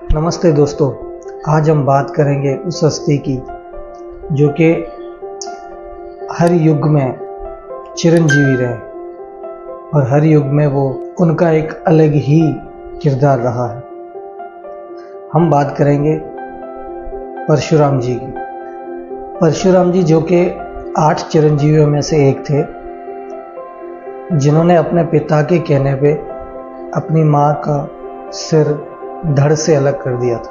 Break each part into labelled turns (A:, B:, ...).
A: नमस्ते दोस्तों, आज हम बात करेंगे उस हस्ती की जो कि हर युग में चिरंजीवी रहे और हर युग में वो उनका एक अलग ही किरदार रहा है। हम बात करेंगे परशुराम जी की। परशुराम जी जो कि 8 चिरंजीवियों में से एक थे, जिन्होंने अपने पिता के कहने पे अपनी माँ का सिर धड़ से अलग कर दिया था।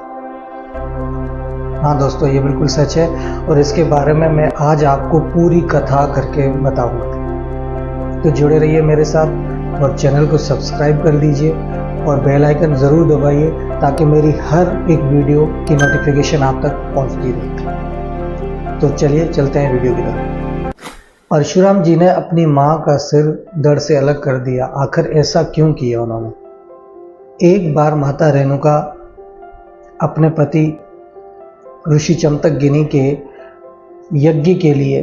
A: हाँ दोस्तों, ये बिल्कुल सच है और इसके बारे में मैं आज आपको पूरी कथा करके बताऊंगा। तो जुड़े रहिए मेरे साथ और चैनल को सब्सक्राइब कर लीजिए और बेल आइकन ज़रूर दबाइए ताकि मेरी हर एक वीडियो की नोटिफिकेशन आप तक पहुंचती रहे। तो चलिए चलते हैं वीडियो की तरफ। परशुराम जी ने अपनी माँ का सिर धड़ से अलग कर दिया। आखिर ऐसा क्यों किया उन्होंने? एक बार माता रेणुका अपने पति ऋषि चंतकगिनी के यज्ञ के लिए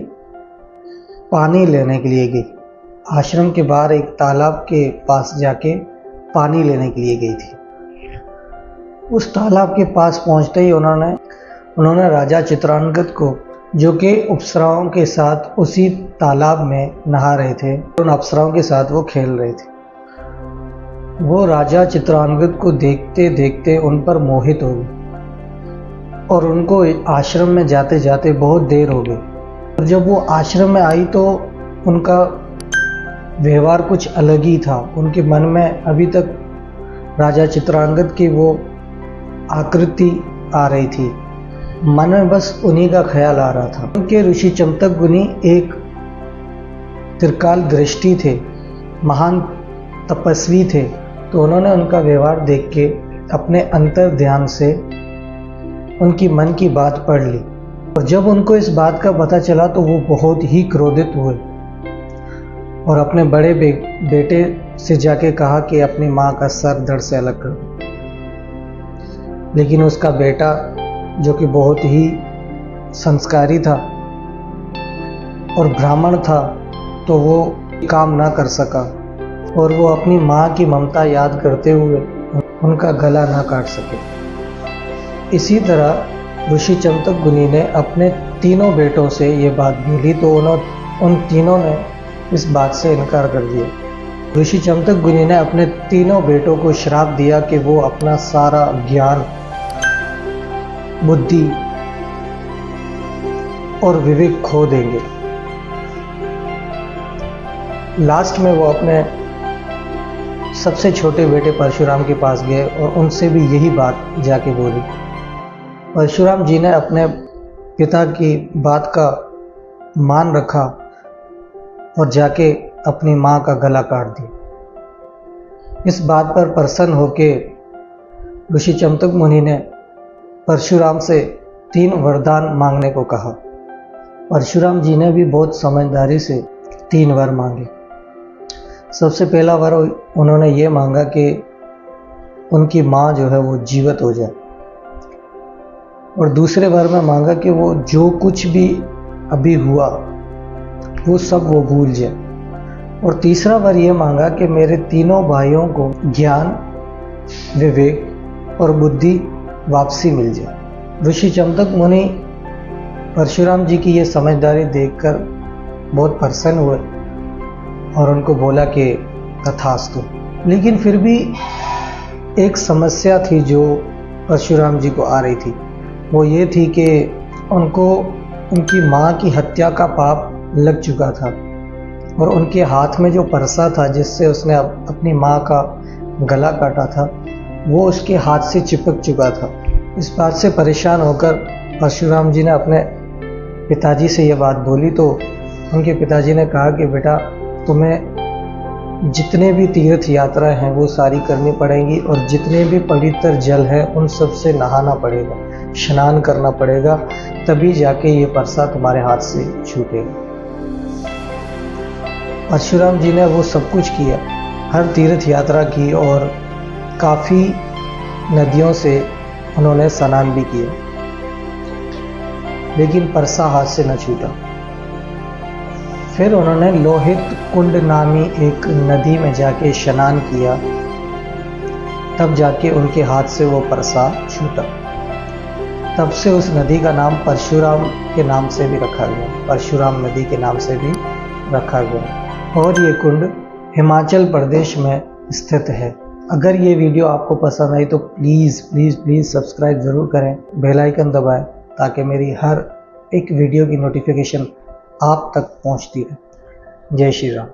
A: पानी लेने के लिए गई। आश्रम के बाहर एक तालाब के पास जाके पानी लेने के लिए गई थी। उस तालाब के पास पहुंचते ही उन्होंने राजा चित्रांगद को, जो कि अप्सराओं के साथ उसी तालाब में नहा रहे थे, उन अप्सराओं के साथ वो खेल रहे थे, वो राजा चित्रांगद को देखते देखते उन पर मोहित हो गई और उनको आश्रम में जाते जाते बहुत देर हो गई। और जब वो आश्रम में आई तो उनका व्यवहार कुछ अलग ही था। उनके मन में अभी तक राजा चित्रांगद की वो आकृति आ रही थी, मन में बस उन्हीं का ख्याल आ रहा था। उनके ऋषि चंतकगिनी एक त्रिकाल दृष्टि थे, महान तपस्वी थे, तो उन्होंने उनका व्यवहार देख के अपने अंतर ध्यान से उनकी मन की बात पढ़ ली। और जब उनको इस बात का पता चला तो वो बहुत ही क्रोधित हुए और अपने बड़े बेटे से जाके कहा कि अपनी माँ का सर धड़ से अलग कर दो। लेकिन उसका बेटा, जो कि बहुत ही संस्कारी था और ब्राह्मण था, तो वो काम ना कर सका और वो अपनी माँ की ममता याद करते हुए उनका गला ना काट सके। इसी तरह ऋषि चंतकगिनी ने अपने तीनों बेटों से ये बात बोली तो उन तीनों ने इस बात से इनकार कर दिया। ऋषि चंतकगिनी ने अपने तीनों बेटों को श्राप दिया कि वो अपना सारा ज्ञान, बुद्धि और विवेक खो देंगे। लास्ट में वो अपने सबसे छोटे बेटे परशुराम के पास गए और उनसे भी यही बात जाके बोली। परशुराम जी ने अपने पिता की बात का मान रखा और जाके अपनी माँ का गला काट दिया। इस बात पर प्रसन्न होके ऋषि चंतकमुनि ने परशुराम से 3 वरदान मांगने को कहा। परशुराम जी ने भी बहुत समझदारी से 3 वर मांगे। सबसे पहला वर उन्होंने ये मांगा कि उनकी माँ जो है वो जीवित हो जाए, और दूसरे वर में मांगा कि वो जो कुछ भी अभी हुआ वो सब वो भूल जाए, और तीसरा वर ये मांगा कि मेरे तीनों भाइयों को ज्ञान, विवेक और बुद्धि वापसी मिल जाए। ऋषि चंतकमुनि परशुराम जी की ये समझदारी देखकर बहुत प्रसन्न हुए और उनको बोला कि तथास्तु। लेकिन फिर भी एक समस्या थी जो परशुराम जी को आ रही थी। वो ये थी कि उनको उनकी माँ की हत्या का पाप लग चुका था और उनके हाथ में जो परसा था जिससे उसने अपनी माँ का गला काटा था, वो उसके हाथ से चिपक चुका था। इस बात से परेशान होकर परशुराम जी ने अपने पिताजी से ये बात बोली तो उनके पिताजी ने कहा कि बेटा, तुम्हें जितने भी तीर्थ यात्रा हैं वो सारी करनी पड़ेंगी और जितने भी पवित्र जल है उन सब से नहाना पड़ेगा, स्नान करना पड़ेगा, तभी जाके ये परसा तुम्हारे हाथ से छूटेगा। परशुराम जी ने वो सब कुछ किया, हर तीर्थ यात्रा की और काफ़ी नदियों से उन्होंने स्नान भी किया, लेकिन परसा हाथ से न छूटा। फिर उन्होंने लोहित कुंड नामी एक नदी में जाके स्नान किया तब जाके उनके हाथ से वो प्रसाद छूटा। तब से उस नदी का नाम परशुराम के नाम से भी रखा गया, परशुराम नदी के नाम से भी रखा गया। और ये कुंड हिमाचल प्रदेश में स्थित है। अगर ये वीडियो आपको पसंद आई तो प्लीज़ प्लीज़ प्लीज़ सब्सक्राइब ज़रूर करें, बेल आइकन दबाएं ताकि मेरी हर एक वीडियो की नोटिफिकेशन आप तक पहुंचती रहे। जय श्री राम।